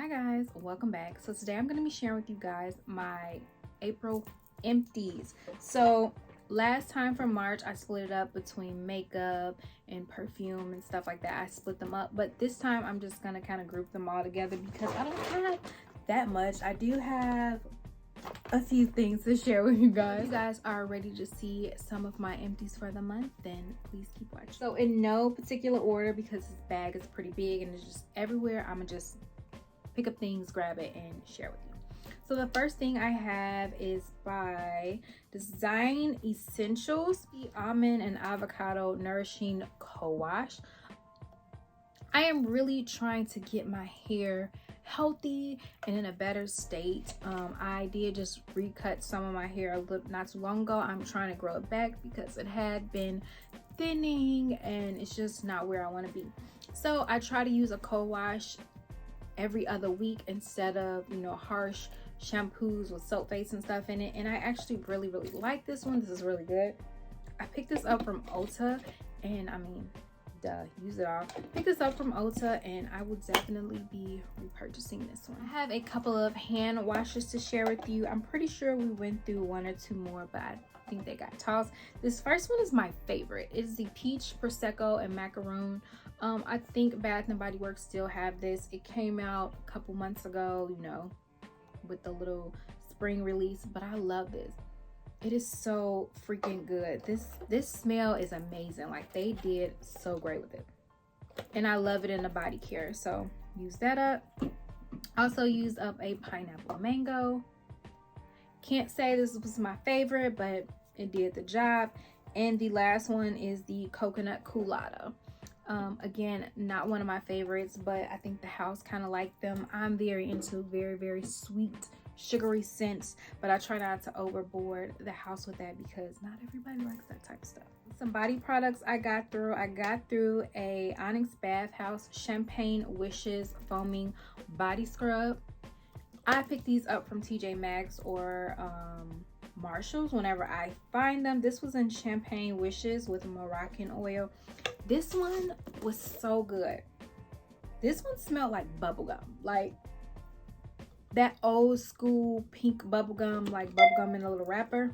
Hi guys, welcome back. So today I'm going to be sharing with you guys my April empties. So last time for March I split it up between makeup and perfume and stuff like that. I split them up, but this time I'm just going to kind of group them all together because I don't have that much. I do have a few things to share with you guys. If you guys are ready to see some of my empties for the month, then please keep watching. So in no particular order, because this bag is pretty big and it's just everywhere, I'm gonna just pick up things, grab it, and share with you. So the first thing I have is by Design Essentials, the almond and avocado nourishing co-wash. I am really trying to get my hair healthy and in a better state. I did just recut some of my hair a little not too long ago. I'm trying to grow it back because it had been thinning and it's just not where I want to be. So I try to use a co-wash every other week instead of, you know, harsh shampoos with soap face and stuff in it. And I actually really like this one. This is really good. I picked this up from Ulta, and I mean, use it all. Pick this up from Ulta, and I will definitely be repurchasing this one. I have a couple of hand washes to share with you. I'm pretty sure we went through one or two more, but I think they got tossed. This first one is my favorite. It is the peach, prosecco, and macaroon. I think Bath and Body Works still have this. It came out a couple months ago, you know, with the little spring release, but I love this. It is so freaking good. This smell is amazing. Like, they did so great with it, and I love it in the body care. So use that up. Also used up a pineapple mango. Can't say this was my favorite, but it did the job. And the last one is the coconut culotta. Again, not one of my favorites, but I think the house kind of liked them. I'm very into very sweet sugary scents, but I try not to overboard the house with that because not everybody likes that type of stuff. Some body products I got through a Onyx Bathhouse Champagne Wishes Foaming Body Scrub. I picked these up from TJ Maxx or Marshalls whenever I find them. This was in Champagne Wishes with Moroccan oil. This one was so good. This one smelled like bubblegum, like that old school pink bubblegum, like bubblegum in a little wrapper.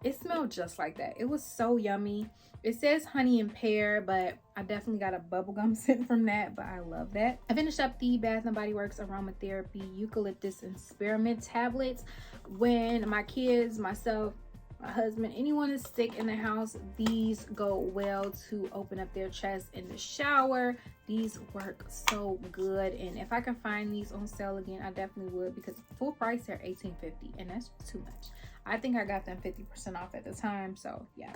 It smelled just like that. It was so yummy. It says honey and pear, but I definitely got a bubblegum scent from that, but I love that. I finished up the Bath and Body Works Aromatherapy Eucalyptus and Spearmint tablets. When my kids, myself, my husband, anyone is sick in the house, these go well to open up their chest in the shower. These work so good, and if I can find these on sale again, I definitely would, because full price they're $18.50, and that's too much. I think I got them 50% off at the time, so yeah.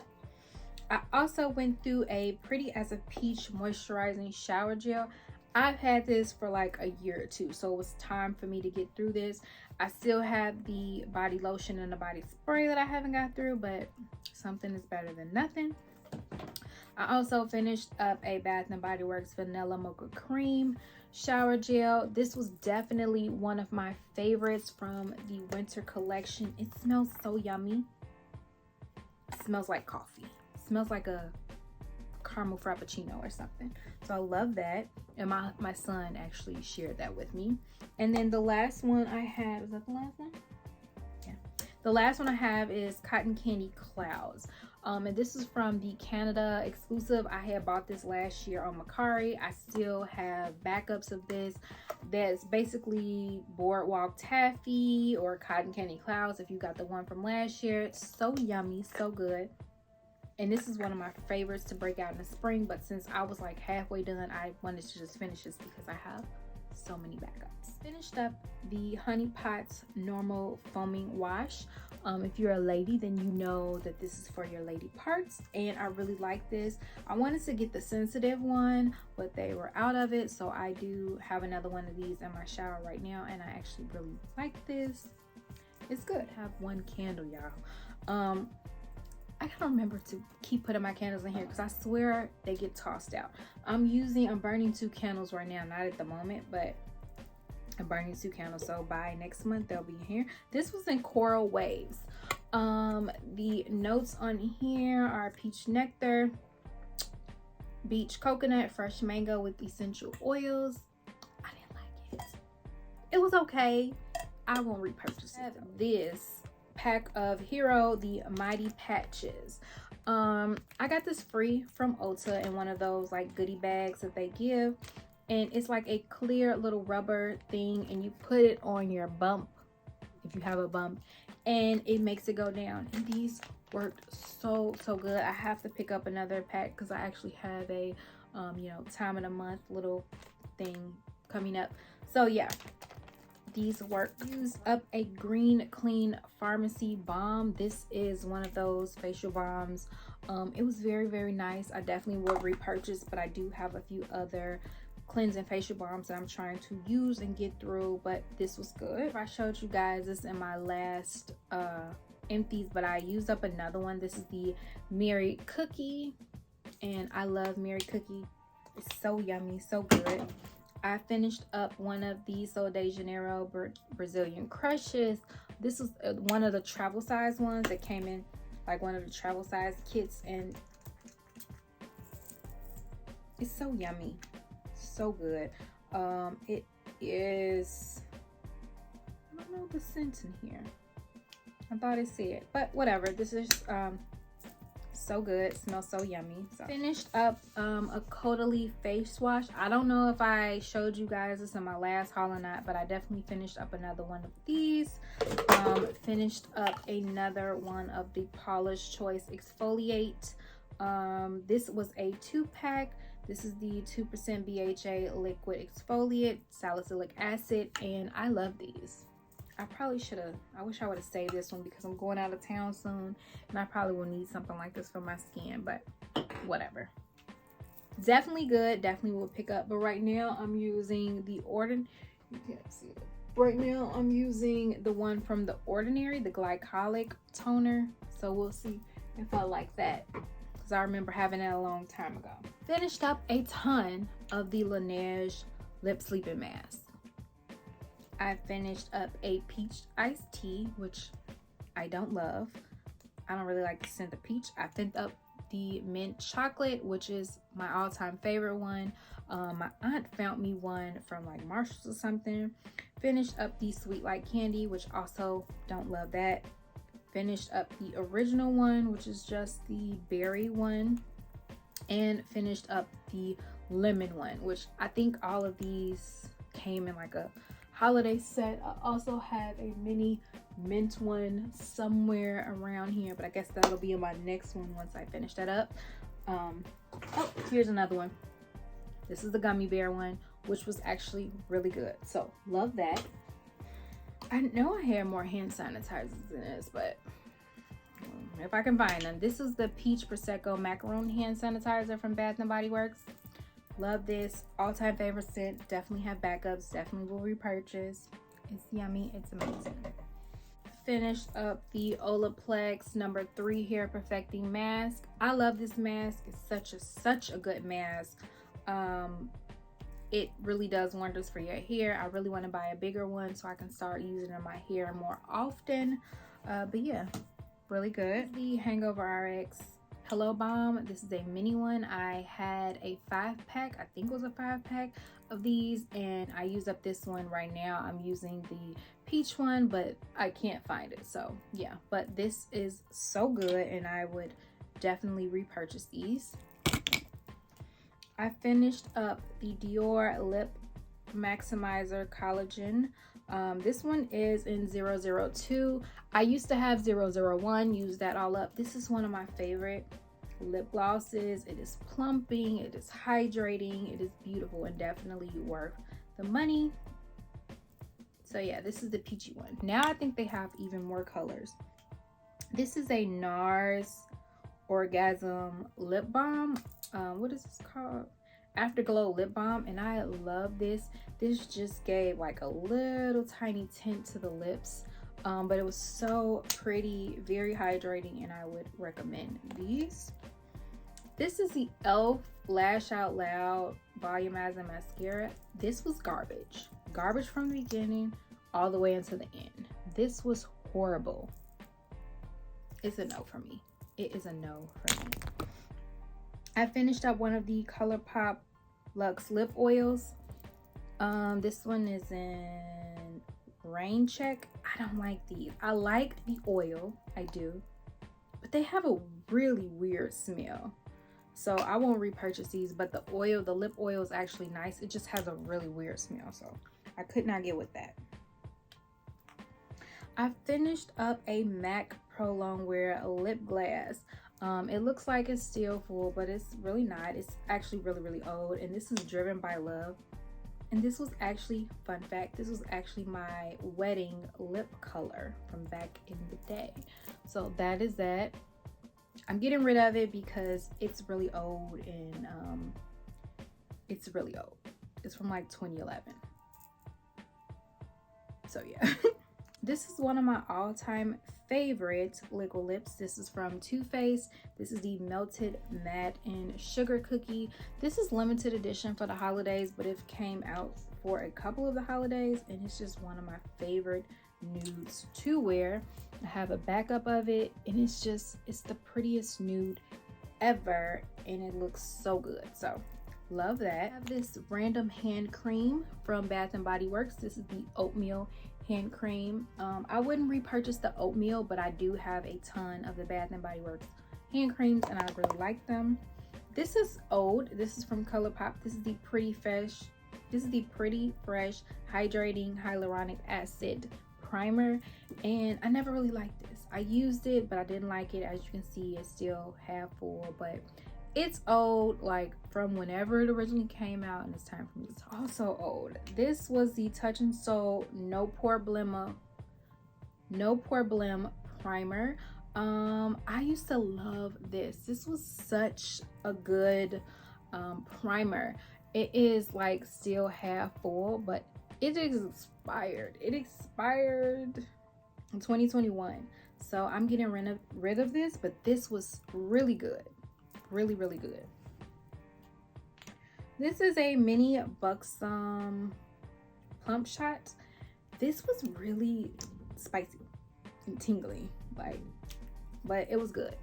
I also went through a Pretty as a Peach moisturizing shower gel. I've had this for like a year or two, so it was time for me to get through this. I still have the body lotion and the body spray that I haven't got through, but something is better than nothing. I also finished up a Bath and Body Works Vanilla Mocha Cream shower gel. This was definitely one of my favorites from the winter collection. It smells so yummy. It smells like coffee. It smells like a caramel frappuccino or something. So I love that, and my son actually shared that with me. And then the last one I have, is that the last one? Yeah, the last one I have is Cotton Candy Clouds, and this is from the Canada exclusive. I had bought this last year on Mercari. I still have backups of this. That's basically Boardwalk Taffy or Cotton Candy Clouds if you got the one from last year. It's so yummy, so good. And this is one of my favorites to break out in the spring, but since I was like halfway done, I wanted to just finish this because I have so many backups. Finished up the Honey Pot's Normal Foaming Wash. If you're a lady, then you know that this is for your lady parts, and I really like this. I wanted to get the sensitive one, but they were out of it, so I do have another one of these in my shower right now, and I actually really like this. It's good. I have one candle, y'all. I gotta remember to keep putting my candles in here because I swear they get tossed out. I'm burning 2 candles right now, not at the moment, but I'm burning 2 candles, so by next month they'll be in here. This was in Coral Waves. The notes on here are peach nectar, beach coconut, fresh mango with essential oils. I didn't like it. it was okay. I won't repurchase it. This pack of Hero, the Mighty Patches. I got this free from Ulta in one of those like goodie bags that they give, and it's like a clear little rubber thing, and you put it on your bump if you have a bump, and it makes it go down. And these worked so good. I have to pick up another pack because I actually have a you know, time of the month little thing coming up. So yeah, these work. Use up a Green Clean Pharmacy balm. This is one of those facial balms. It was very nice. I definitely would repurchase, but I do have a few other cleansing facial balms that I'm trying to use and get through, but this was good. I showed you guys this in my last empties, but I used up another one. This is the Mary Cookie, and I love Mary Cookie. It's so yummy, so good. I finished up one of these Sol de Janeiro Brazilian Crushes. This was one of the travel size ones that came in like one of the travel size kits, and it's so yummy, so good. It is, I don't know the scent in here. I thought it said, but whatever. This is so good, smells so yummy. So finished up a Caudalie face wash. I don't know if I showed you guys this in my last haul or not, but I definitely finished up another one of these. Finished up another one of the Paula's Choice Exfoliate. This was a 2-pack. This is the 2% BHA liquid exfoliate, salicylic acid, and I love these. I probably should have, I wish I would have saved this one because I'm going out of town soon and I probably will need something like this for my skin, but whatever. Definitely good, definitely will pick up, but right now I'm using the you can't see it. Right now I'm using the one from The Ordinary, the glycolic toner, so we'll see if I like that because I remember having it a long time ago. Finished up a ton of the Laneige lip sleeping mask. I finished up a peach iced tea, which I don't love. I don't really like the scent of peach. I finished up the mint chocolate, which is my all-time favorite one. My aunt found me one from like Marshall's or something. Finished up the Sweet Like Candy, which also don't love that. Finished up the original one, which is just the berry one. And finished up the lemon one, which I think all of these came in like a holiday set. I also have a mini mint one somewhere around here, but I guess that'll be in my next one once I finish that up. Oh, here's another one. This is the gummy bear one, which was actually really good, so love that. I know I had more hand sanitizers than this, but if I can find them. This is the Peach Prosecco Macaron hand sanitizer from Bath and Body Works. Love this, all-time favorite scent. Definitely have backups, definitely will repurchase. It's yummy, it's amazing. Finished up the Olaplex number 3 hair perfecting mask. I love this mask. It's such a good mask. It really does wonders for your hair. I really want to buy a bigger one so I can start using it in my hair more often. But yeah, really good. The Hangover RX Hello Balm. This is a mini one. I had a 5-pack, I think it was a 5-pack of these, and I use up this one right now. I'm using the peach one, but I can't find it, so yeah. But this is so good and I would definitely repurchase these. I finished up the Dior Lip Maximizer Collagen. This one is in 002. I used to have 001, use that all up. This is one of my favorite lip glosses. It is plumping, it is hydrating, it is beautiful, and definitely worth the money. So yeah, this is the peachy one. Now I think they have even more colors. This is a NARS Orgasm Lip Balm. What is this called? Afterglow Lip Balm, and I love this. This just gave like a little tiny tint to the lips, but it was so pretty, very hydrating, and I would recommend these. This is the e.l.f. Lash Out Loud Volumizing Mascara. This was garbage from the beginning all the way into the end. This was horrible. It's a no for me. It is a no for me. I finished up one of the ColourPop Luxe lip oils. This one is in Rain Check. I don't like these. I like the oil, I do, but they have a really weird smell. So I won't repurchase these, but the oil, the lip oil is actually nice. It just has a really weird smell, so I could not get with that. I finished up a MAC Pro Longwear lip gloss. It looks like it's still full, but it's really not. It's actually really old, and this is Driven by Love. And this was actually, fun fact, this was actually my wedding lip color from back in the day. So that is that. I'm getting rid of it because it's really old, and it's really old. It's from like 2011. So yeah. This is one of my all-time favorite liquid lips. This is from Too Faced. This is the Melted Matte and Sugar Cookie. This is limited edition for the holidays, but it came out for a couple of the holidays, and it's just one of my favorite nudes to wear. I have a backup of it, and it's the prettiest nude ever, and it looks so good. So love that. I have this random hand cream from Bath and Body Works. This is the oatmeal hand cream. I wouldn't repurchase the oatmeal, but I do have a ton of the Bath and Body Works hand creams, and I really like them. This is old. This is from ColourPop. This is the Pretty Fresh Hydrating Hyaluronic Acid Primer, and I never really liked this. I used it, but I didn't like it. As you can see, it's still half full, but it's old, like from whenever it originally came out, and it's time for me. It's also old. This was the Touch and Soul No Pore Blem primer. I used to love this. This was such a good primer. It is like still half full, but it is expired. It expired in 2021. So I'm getting rid of this, but this was really good. Really good. This is a mini Buxom plump shot. This was really spicy and tingly, but it was good,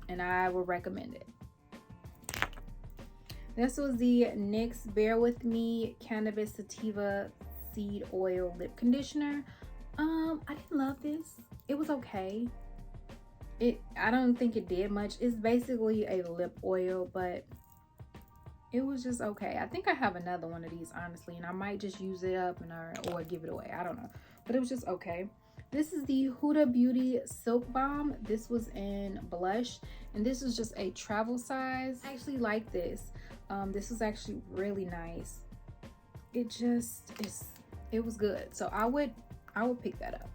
and I would recommend it. This was the NYX Bear With Me Cannabis Sativa Seed Oil Lip Conditioner. I didn't love this. It was okay. I don't think it did much. It's basically a lip oil, but it was just okay. I think I have another one of these, honestly, and I might just use it up or give it away. I don't know, but it was just okay. This is the Huda Beauty Silk Balm. This was in blush, and this is just a travel size. I actually like this. This is actually really nice. It was good, so I would pick that up.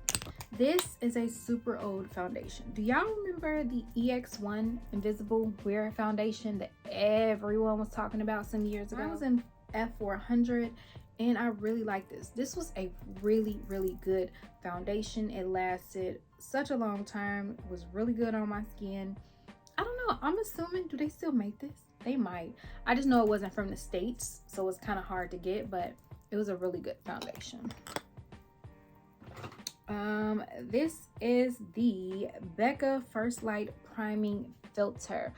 This is a super old foundation. Do y'all remember the EX1 Invisible Wear foundation that everyone was talking about some years ago? I was in F400, and I really like this. This was a really good foundation. It lasted such a long time. It was really good on my skin. I don't know, I'm assuming, do they still make this? They might. I just know it wasn't from the States, so it's kind of hard to get, but it was a really good foundation. This is the Becca First Light Priming Filter.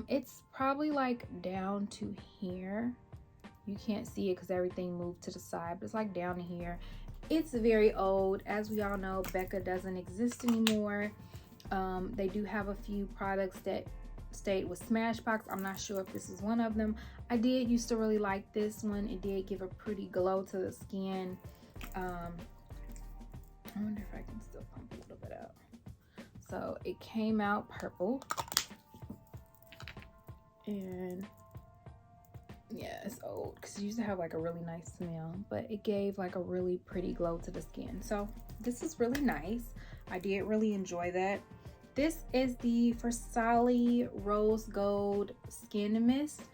It's probably like down to here. You can't see it because everything moved to the side, but it's like down to here. It's very old. As we all know, Becca doesn't exist anymore. They do have a few products that stayed with Smashbox. I'm not sure if this is one of them. I did used to really like this one. It did give a pretty glow to the skin. I wonder if I can still pump a little bit out. So it came out purple, and yeah, it's old because it used to have like a really nice smell, but it gave like a really pretty glow to the skin. So this is really nice. I did really enjoy that. This is the Versali Rose Gold Skin Mist.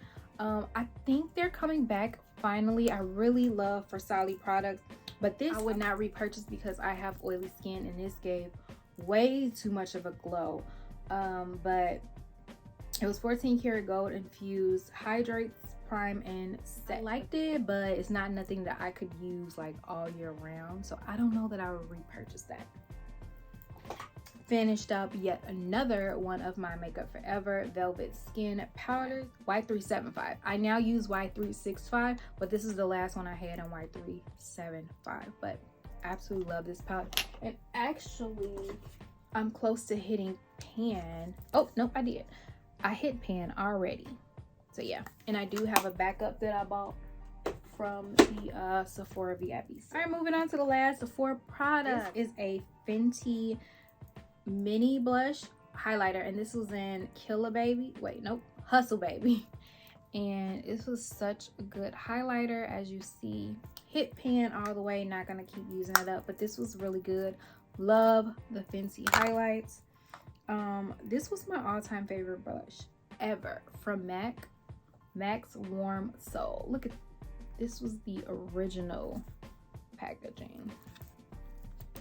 I think they're coming back finally. I really love Versali products, but this I would not repurchase because I have oily skin, and this gave way too much of a glow. But it was 14 karat gold infused, hydrates, prime, and set. I liked it, but it's not nothing that I could use like all year round, so I don't know that I would repurchase that. Finished up yet another one of my Makeup Forever Velvet Skin Powders, Y375. I now use Y365, but this is the last one I had on Y375. But absolutely love this palette. And actually, I'm close to hitting pan. Oh, nope, I did. I hit pan already. So yeah, and I do have a backup that I bought from the Sephora VIP. All right, moving on to the last Sephora product. This is a Fenty mini blush highlighter, and this was in Killer Baby. Wait, nope, Hustle Baby. And this was such a good highlighter. As you see, hit pan all the way, not gonna keep using it up, but this was really good. Love the Fenty highlights. This was my all-time favorite blush ever from MAC's Warm Soul. Look at this, was the original packaging,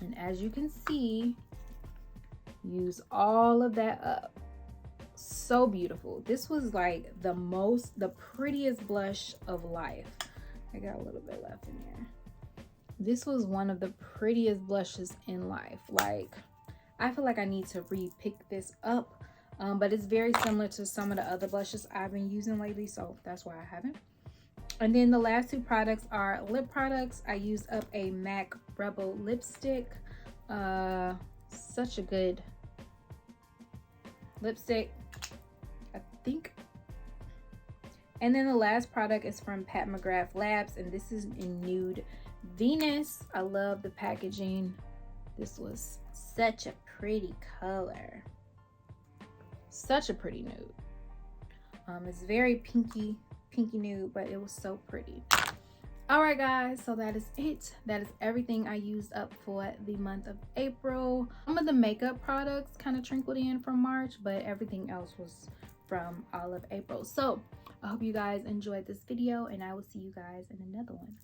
and as you can see, use all of that up. So beautiful. This was like the prettiest blush of life. I got a little bit left in here. This was one of the prettiest blushes in life. Like, I feel like I need to re-pick this up, but it's very similar to some of the other blushes I've been using lately, so that's why I haven't. And then the last two products are lip products. I used up a MAC Rebel lipstick. Such a good lipstick, I think. And then the last product is from Pat McGrath Labs, and this is in Nude Venus. I love the packaging. This was such a pretty color. Such a pretty nude. It's very pinky nude, but it was so pretty. All right, guys, so that is it. That is everything I used up for the month of April. Some of the makeup products kind of trickled in from March, but everything else was from all of April. So I hope you guys enjoyed this video, and I will see you guys in another one.